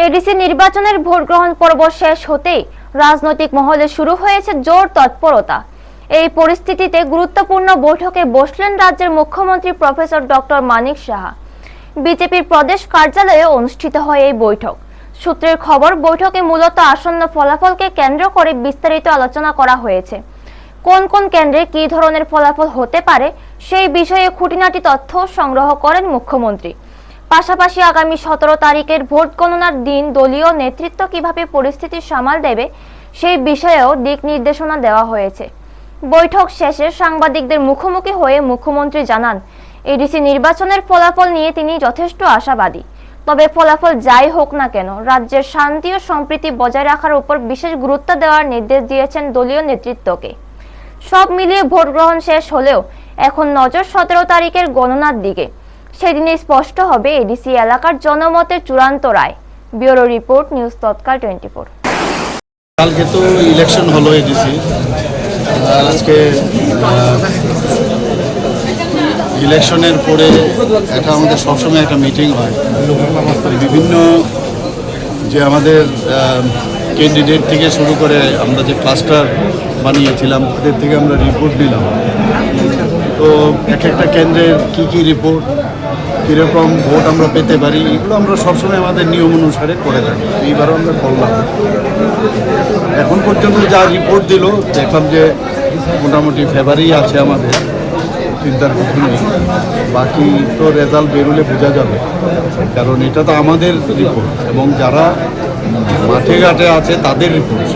ADC নির্বাচনের vote গ্রহণ পর্ব শেষ হতেই রাজনৈতিক মহলে শুরু হয়েছে জোর তৎপরতা। এই পরিস্থিতিতে গুরুত্বপূর্ণ বৈঠকে বসলেন রাজ্যের মুখ্যমন্ত্রী প্রফেসর ডক্টর মানিক সাহা। বিজেপির প্রদেশ কার্যালয়ে অনুষ্ঠিত হয় এই বৈঠক। সূত্রের খবর, বৈঠকে মূলত আসন্ন ফলাফলকে কেন্দ্র করে বিস্তারিত আলোচনা করা হয়েছে। কোন কোন কেন্দ্রে কী ধরনের ফলাফল হতে পারে সেই বিষয়ে খুঁটিনাটি তথ্য সংগ্রহ করেন মুখ্যমন্ত্রী। পাশাপাশি আগামী 17 তারিখের ভোট গণনার দিন দলীয় নেতৃত্ব কিভাবে পরিস্থিতি সামাল দেবে সেই বিষয়েও দিক নির্দেশনা দেওয়া হয়েছে। বৈঠক শেষে সাংবাদিকদের মুখোমুখি হয়ে মুখ্যমন্ত্রী জানান, এডিসি নির্বাচনের ফলাফল নিয়ে তিনি যথেষ্ট আশাবাদী। তবে ফলাফল যাই হোক না কেন রাজ্যের শান্তি ও সম্প্রীতি বজায় রাখার উপর বিশেষ গুরুত্ব দেওয়ার নির্দেশ দিয়েছেন দলীয় নেতৃত্বকে। সব মিলিয়ে ভোট গ্রহণ শেষ হলেও এখন নজর 17 তারিখের গণনার দিকে। সেদিনে স্পষ্ট হবে এডিসি এলাকার জনমতের চূড়ান্ত রায়। ব্যুরো রিপোর্ট, নিউজ তৎকাল 24। কালকে তো ইলেকশন হলো এডিসি, আজকে ইলেকশনের পরে এটা আমাদের সবসময় একটা মিটিং হয়। বিভিন্ন যে আমাদের ক্যান্ডিডেট থেকে শুরু করে আমরা যে ক্লাস্টার বানিয়েছিলাম তাদের থেকে আমরা রিপোর্ট নিলাম। তো এক একটা কেন্দ্রের কী রিপোর্ট, কীরকম ভোট আমরা পেতে পারি, এগুলো আমরা সবসময় আমাদের নিয়ম অনুসারে করে থাকি। এইবারও আমরা করলাম। এখন পর্যন্ত যা রিপোর্ট দিল দেখলাম যে মোটামুটি ফেভারই আছে আমাদের, চিন্তার কিছু নেই। বাকি তো রেজাল্ট বেরোলে বোঝা যাবে, কারণ এটা তো আমাদের রিপোর্ট এবং যারা মাঠে ঘাটে আছে তাদের রিপোর্ট,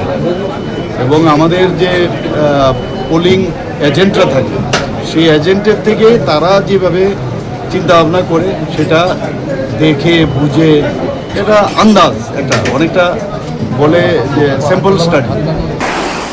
এবং আমাদের যে পোলিং এজেন্টরা থাকে সেই এজেন্টের থেকে তারা যেভাবে চিন্তা ভাবনা করে সেটা দেখে বুঝে, এটা আন্দাজ, এটা অনেকটা বলে যে স্যাম্পল স্টাডি,